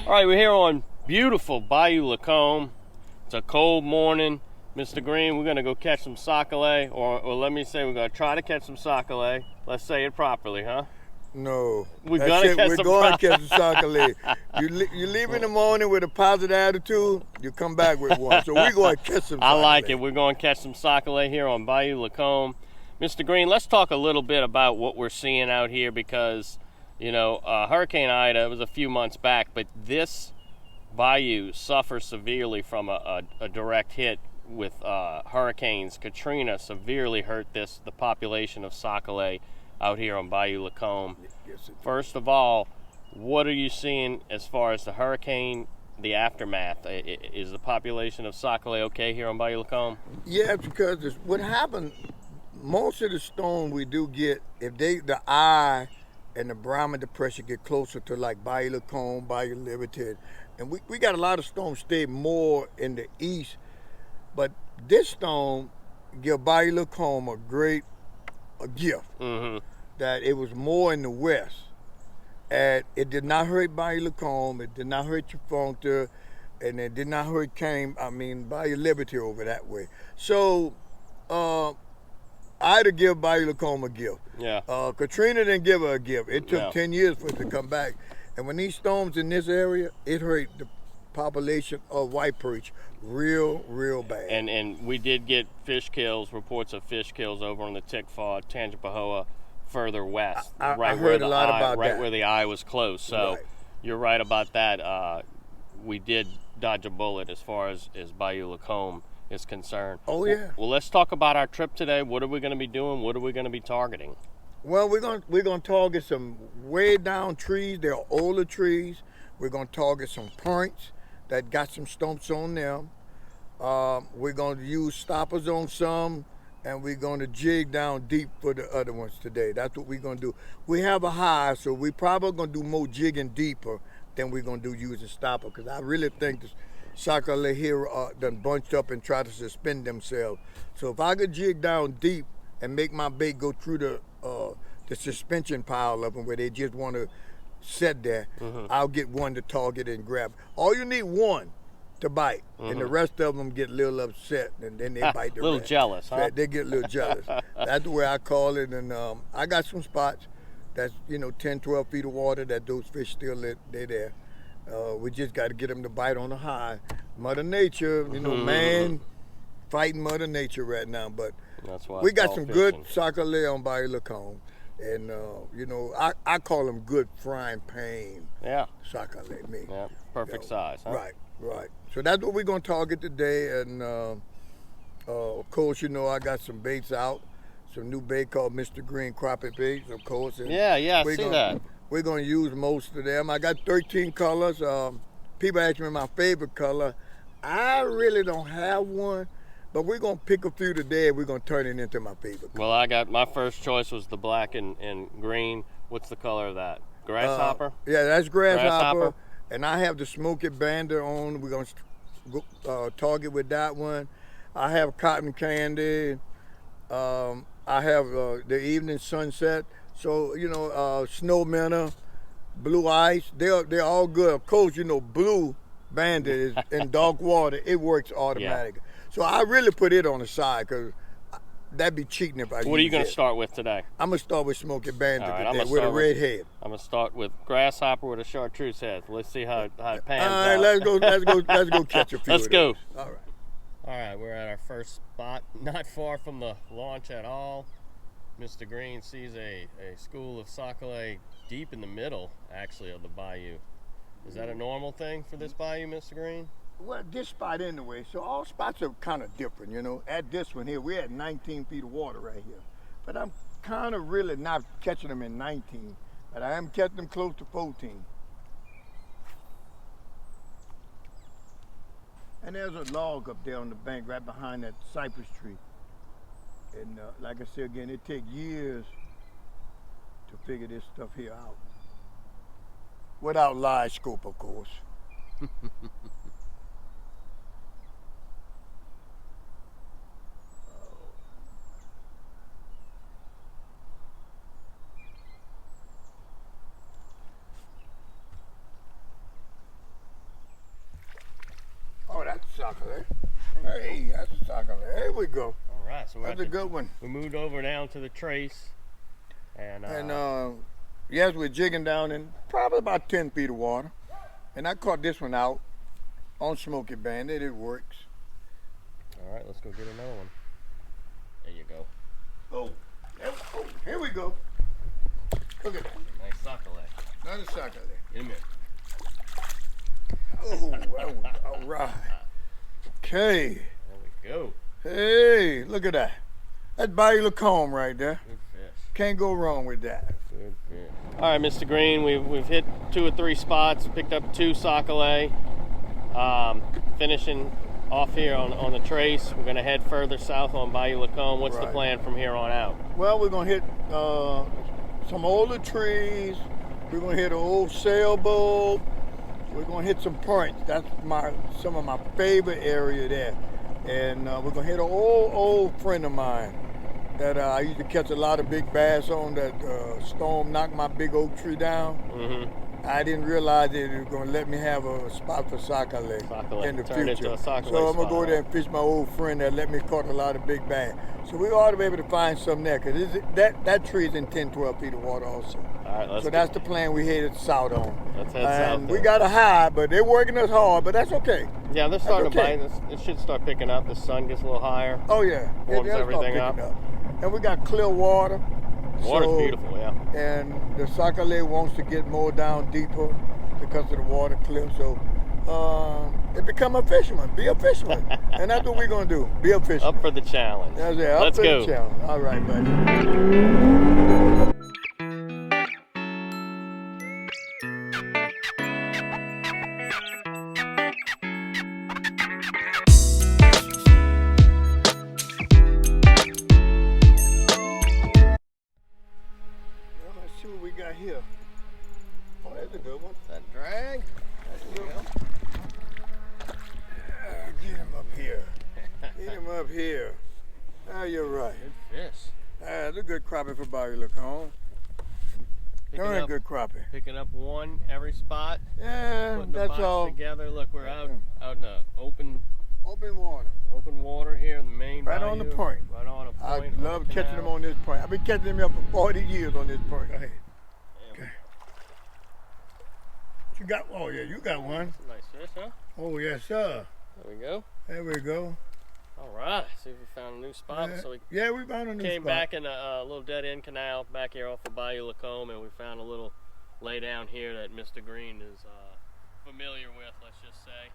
All right, we're here on beautiful Bayou Lacombe. It's a cold morning. Mr. Green, we're going to go catch some sac-a-lait, or let me say we're going to try to catch some sac-a-lait. Let's say it properly, huh? No. We're going to catch some sac-a-lait. You leave in the morning with a positive attitude, you come back with one. So we're going to catch some sac-a-lait. I like it. We're going to catch some sac-a-lait here on Bayou Lacombe. Mr. Green, let's talk a little bit about what we're seeing out here because, you know, Hurricane Ida was a few months back, but this bayou suffers severely from a direct hit with hurricanes. Katrina severely hurt the population of sac-a-lait out here on Bayou Lacombe. Yes, First of all, what are you seeing as far as the hurricane, the aftermath? Is the population of sac-a-lait okay here on Bayou Lacombe? Yeah, because what happened, most of the storm we do get, if the eye and the barometer pressure get closer to like Bayou Lacombe, Bayou Liberty, and we got a lot of storms stay more in the east, but this storm give Bayou Lacombe a gift, that it was more in the west, and it did not hurt Bayou Lacombe, it did not hurt Chifonta, and it did not hurt Bayou Liberty over that way. So I'd give Bayou Lacombe a gift. Yeah. Katrina didn't give her a gift. It took Yeah. 10 years for it to come back. And when these storms in this area, it hurt the population of white perch real bad. And we did get reports of fish kills over on the Tickfaw, Tangipahoa, further west. I heard a lot about that. Right where the eye was close. So Right. You're right about that. We did dodge a bullet as far as Bayou Lacombe is concerned. Oh, yeah. Well, let's talk about our trip today. What are we going to be doing? What are we going to be targeting? Well, we're gonna target some way down trees. They're older trees. We're gonna target some points that got some stumps on them. We're gonna use stoppers on some, and we're gonna jig down deep for the other ones today. That's what we're gonna do. We have a high, so we probably gonna do more jigging deeper than we're gonna do using stopper, because I really think the sac-a-lait here done bunched up and try to suspend themselves. So if I could jig down deep and make my bait go through the suspension pile of them where they just want to sit there, I'll get one to target and grab. All you need one to bite, and the rest of them get a little upset, and then they bite the A little rest. jealous, huh? They get a little jealous. That's the way I call it, and I got some spots that's 10, 12 feet of water that those fish still they're there. We just got to get them to bite on the high. Mother Nature, man fighting Mother Nature right now, but That's why we got it's some all good fishing. sac-a-lait on Bayou Lacombe, and I call them good frying pan Yeah. sac-a-lait. Yeah. Perfect size, huh? Right. So that's what we're gonna target today, and of course, I got some baits out, some new bait called Mr. Green Crappie baits, of course. And Yeah, I see that. We're gonna use most of them. I got 13 colors. People ask me my favorite color. I really don't have one. But we're going to pick a few today, and we're going to turn it into my favorite. Well, I got my first choice was the black and green. What's the color of that? Grasshopper? Yeah, that's grasshopper. And I have the smoky bander on. We're going to target with that one. I have cotton candy. I have the evening sunset. So, snow minnow, blue ice. They're all good. Of course, blue banded is in dark water. It works automatically. Yeah. So I really put it on the side, because that'd be cheating if I What are you use going to it. start with today? I'm going to start with smoky bandit All right, today with a red head. I'm going to start with grasshopper with a chartreuse head. Let's see how it pans All right, out. let's go catch a few Let's of go. those. All right. All right, we're at our first spot, not far from the launch at all. Mr. Green sees a school of sac-a-lait deep in the middle, actually, of the bayou. Is that a normal thing for this bayou, Mr. Green? Well, this spot anyway, so all spots are kind of different, At this one here, we're at 19 feet of water right here. But I'm kind of really not catching them in 19, but I am catching them close to 14. And there's a log up there on the bank right behind that cypress tree. And like I said again, it takes years to figure this stuff here out. Without live scope, of course. Sac-a-lait. Hey, that's a Sac-a-lait. There we go. All right, so That's a good one. We moved over down to the trace, and yes, we're jigging down in probably about 10 feet of water. And I caught this one out on Smoky Bandit. It works. all right, let's go get another one. There you go. Oh, here we go. Look at that. Nice Sac-a-lait. Another Sac-a-lait. In a minute. Oh, that was all right. Okay. There we go. Hey, look at that. That's Bayou lacombe right there. Good fish. Can't go wrong with that. Good fish. All right, Mr. Green, we've hit 2 or 3 spots, picked up 2 Sac-a-lait. Finishing off here on the trace. We're gonna head further south on Bayou lacombe. What's the Right. plan from here on out? Well, we're gonna hit some older trees. We're gonna hit an old sailboat. We're gonna hit some points. That's some of my favorite area there. And we're gonna hit an old friend of mine that I used to catch a lot of big bass on. That storm knocked my big oak tree down. Mm-hmm. I didn't realize that it was gonna let me have a spot for Sac-a-lait in the Turn it future. to a Sac-a-lait So I'm gonna spot. go there and fish my old friend that let me caught a lot of big bass. So we ought to be able to find some there, cause that tree is in 10, 12 feet of water also. All right, So that's the plan we headed south on. Let's head south. And we then. got a high, but they're working us hard, but that's okay. Yeah, they're starting okay. to bite. It should start picking up. The sun gets a little higher. Oh yeah, Warms they'll start everything picking up. And we got clear water. Water's So- beautiful, yeah. And the Sac-a-lait wants to get more down deeper because of the water clear. So it become a fisherman. Be a fisherman. And that's what we're going to do. Be a fisherman. Up for the challenge. That's it. Up Let's for go. the challenge. All right, buddy. Well, let's see what we got here. Oh, that's a good one. That drag. That's a good one. Get him up here. Get him up here. Ah, you're right. Good fish. That's a good crappie for Bayou lacombe. Darn good crappie. Picking up one every spot. Yeah, Putting the that's box all. together. Look, we're out in the open Open water. here in the main Right bayou. on the point. Right on a I point. love on the catching them canal. on this point. I've been catching them up for 40 years on this point. Go ahead. Yeah, Okay. You got? Oh yeah, you got one. that's a nice fish, huh? Oh yes, sir. There we go. There we go. All right. See if we found a new spot. So we Yeah, we found a new came spot. back in a little dead-end canal back here off of Bayou lacombe, and we found a little lay down here that Mr. Green is familiar with, let's just say.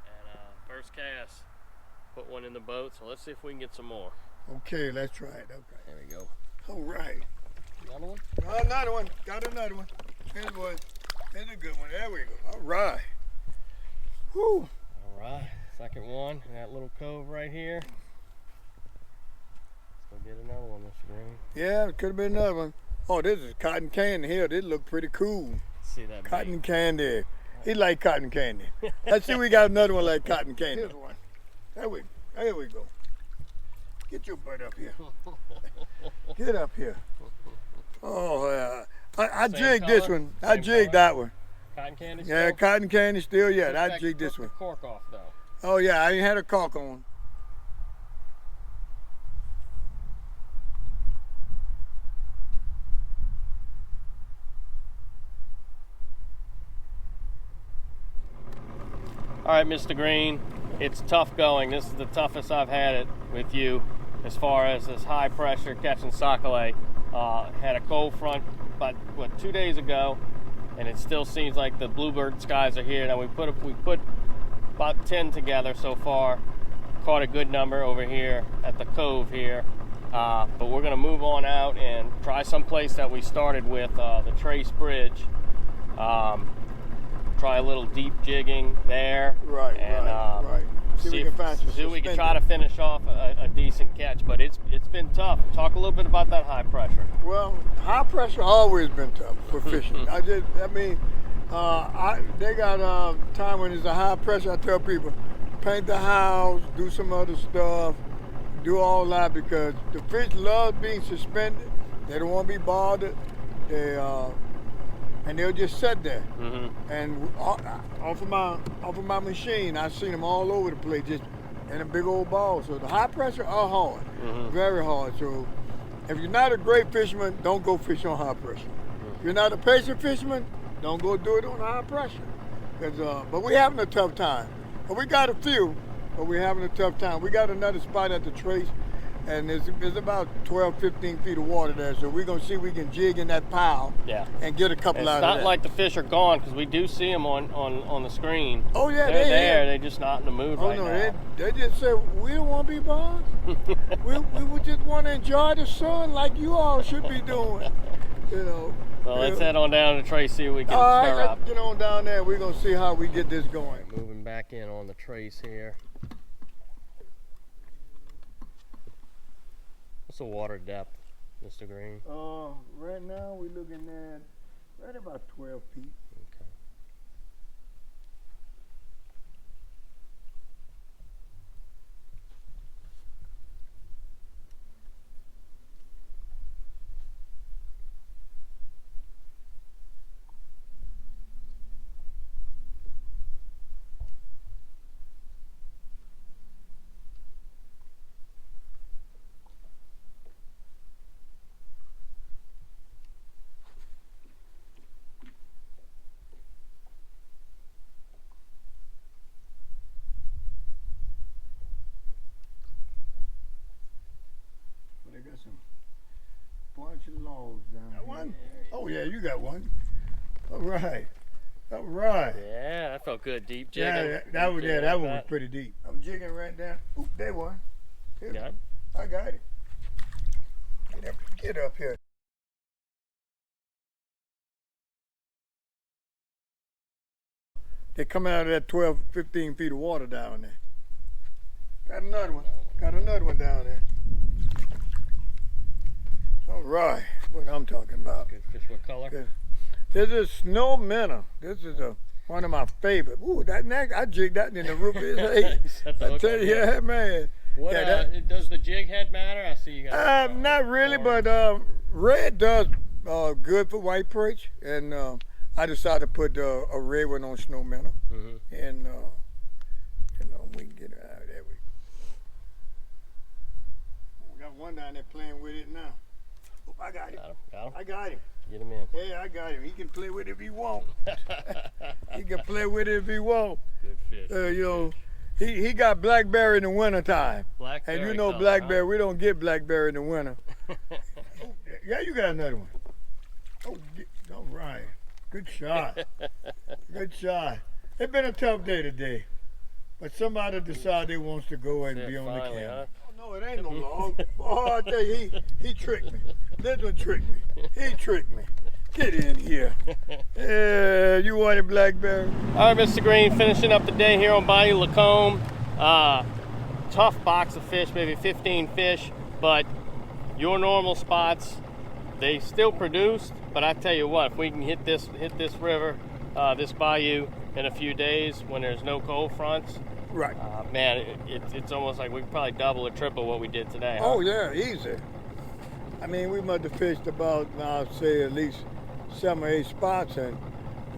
And first cast, put one in the boat. So let's see if we can get some more. Okay, let's try it. Okay. There we go. All right. Another one? Another one. Got another one. Here's one. Here's a good one. There we go. All right. Whew. All right. Second one in that little cove right here. Let's go get another one, Mr. Green. Yeah, it could have been another one. Oh, this is cotton candy here. This look pretty cool. Let's see that Cotton bait. candy. He like cotton candy. Let's see if we got another one like cotton candy. Here's one. There we go. Get your butt up here. Get up here. Oh, I Same jigged this color? one. I Same jigged color? that one. Cotton candy Yeah, still? cotton candy still. Yeah, Took I that- jigged this took one. the cork off though. Oh yeah, I ain't had a caulk on. All right, Mr. Green, it's tough going. This is the toughest I've had it with you as far as this high pressure catching Sac-a-lait. Had a cold front about 2 days ago, and it still seems like the bluebird skies are here. Now we put about 10 together so far. Caught a good number over here at the cove here, but we're gonna move on out and try some place that we started with, the Trace Bridge. Try a little deep jigging there. Right, and, right. See if we can find some see if we can try suspended. to finish off a decent catch, but it's been tough. Talk a little bit about that high pressure. Well, high pressure always been tough for fishing. They got time when it's a high pressure. I tell people, paint the house, do some other stuff, do all that because the fish love being suspended. They don't want to be bothered. And they'll just sit there. Mm-hmm. And off of my machine, I've seen them all over the place, just and a big old ball. So the high pressure are hard, Mm-hmm. very hard. So if you're not a great fisherman, don't go fish on high pressure. If you're not a patient fisherman, don't go do it on high pressure. But we're having a tough time. But we got a few, but we're having a tough time. We got another spot at the trace, and there's about 12, 15 feet of water there. So we're going to see if we can jig in that pile and get a couple It's out of not that. like the fish are gone, because we do see them on the screen. Oh, yeah, they're they there. here. They're just not in the mood Oh, right no, now. they just said, we don't want to be bothered. we would just want to enjoy the sun like you all should be doing. You know. Well, let's head on down to the trace, see what we can All stir right, up. let's get on down there. We're going to see how we get this going. Moving back in on the trace here. What's the water depth, Mr. Green? Right now we're looking at right about 12 feet. Okay. But I got some bunch of logs down there. One? Oh yeah, you got one. All right. All right. Yeah, that felt good. Deep jigging. Yeah, that one was pretty deep. I'm jigging right down. Oop, there one. Here. Got it? I got it. Get up here. They're coming out of that 12, 15 feet of water down there. Got another one. Got another one down there. All right. What I'm talking about. Good fish. What color? Good. This is snow minnow. This is one of my favorite. Ooh, that neck, I jigged that in the roof of his head. Set the I hook tell on you, good. yeah, man. What, Yeah, does the jig head matter? I see you got Not really, but red does good for white perch, and I decided to put a red one on snow minnow, Mhm. and we can get it out of there. We got one down there playing with it now. Oh, I got him. Got him? I got him. Get him in. Yeah, I got him. He can play with it if he want. He can play with it if he want. Good fish. He got blackberry in the wintertime. Blackberry And you know color, blackberry, huh? we don't get blackberry in the winter. Oh, yeah, you got another one. Oh, all right. Good shot. Good shot. It's been a tough day today. But somebody decided they wants to go and That's be it, on finally, the camera. huh? Oh, no, it ain't no log. Oh, I tell you, he tricked me. This one tricked me. He tricked me. Get in here. Yeah, you wanted blackberry? All right, Mr. Green, finishing up the day here on Bayou Lacombe. Tough box of fish, maybe 15 fish, but your normal spots, they still produced. But I tell you what, if we can hit this river, this bayou in a few days when there's no cold fronts, Right. man, it's almost like we could probably double or triple what we did today. Huh? Oh, yeah, easy. I mean, we must have fished about, I'd say, at least 7 or 8 spots. And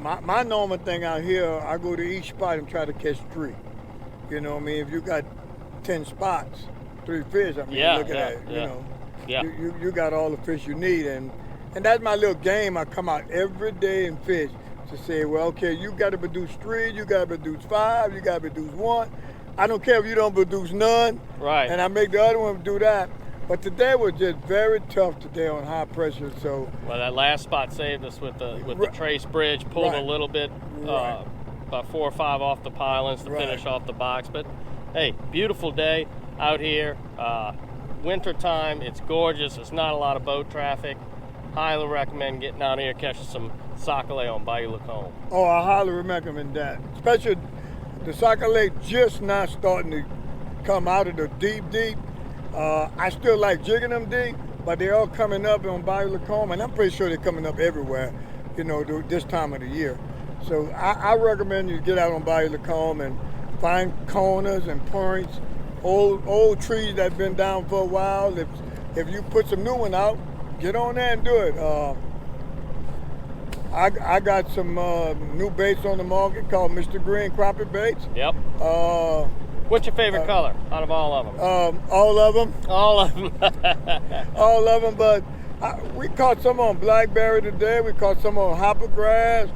my normal thing out here, I go to each spot and try to catch 3. You know what I mean? If you got 10 spots, 3 fish, I mean, look at that. You know, you got all the fish you need. And that's my little game. I come out every day and fish to say, well, okay, you got to produce 3, you got to produce 5, you got to produce 1. I don't care if you don't produce none. Right. And I make the other one do that. But today was just very tough today on high pressure. So well, that last spot saved us with the trace bridge, pulled a little bit, about 4 or 5 off the pilings to finish off the box. But hey, beautiful day out here. Winter time, it's gorgeous. There's not a lot of boat traffic. Highly recommend getting out here catching some Sac-a-lait on Bayou Lacombe. Oh, I highly recommend that. Especially the Sac-a-lait just now starting to come out of the deep. I still like jigging them deep, but they're all coming up on Bayou Lacombe, and I'm pretty sure they're coming up everywhere, you know, this time of the year. So I recommend you get out on Bayou Lacombe and find corners and points, old trees that have been down for a while. If you put some new one out, get on there and do it. I got some new baits on the market called Mr. Green Crappie baits. Yep. What's your favorite color out of all of them? All of them. All of them. All of them, but we caught some on blackberry today. We caught some on hoppergrass,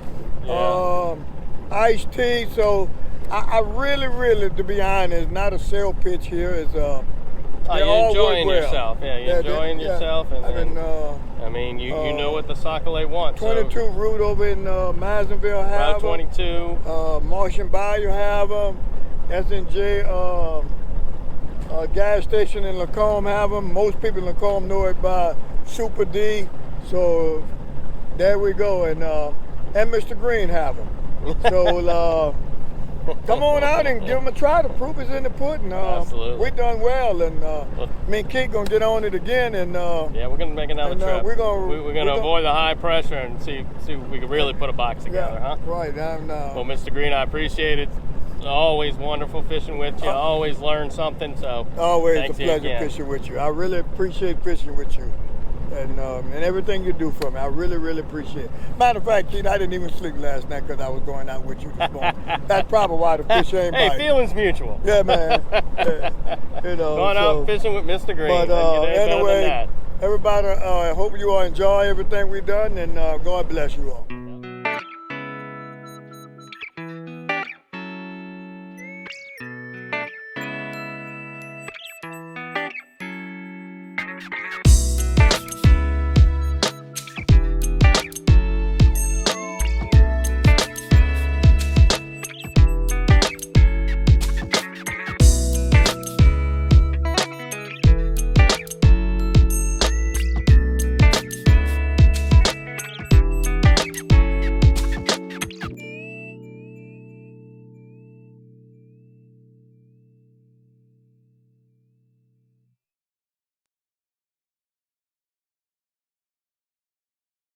iced tea. So I really, to be honest, not a sale pitch here. It's you're enjoying yourself. Yeah, you're enjoying yourself. And I mean, you know what the Sac-a-lait wants. 22 so. Route over in Madisonville have Route 22. Martian Bayou have them. S&J gas station in Lacombe have them. Most people in Lacombe know it by Super D. So there we go. And Mr. Green have them. So come on out and give them a try. The proof is in the pudding. Absolutely. We done well, and me and Keith gonna get on it again. And yeah, we're gonna make another trip. We're gonna avoid the high pressure and see if we can really put a box together, huh? Right. Well, Mr. Green, I appreciate it. It's always wonderful fishing with you. Always learn something. So always a pleasure fishing with you. I really appreciate fishing with you. And everything you do for me, I really appreciate it. Matter of fact, Keith, I didn't even sleep last night because I was going out with you this morning. That's probably why the fish ain't biting. Hey, feelings mutual. Yeah, man. Yeah. Going out fishing with Mr. Green. But anyway, everybody, I hope you all enjoy everything we've done, and God bless you all.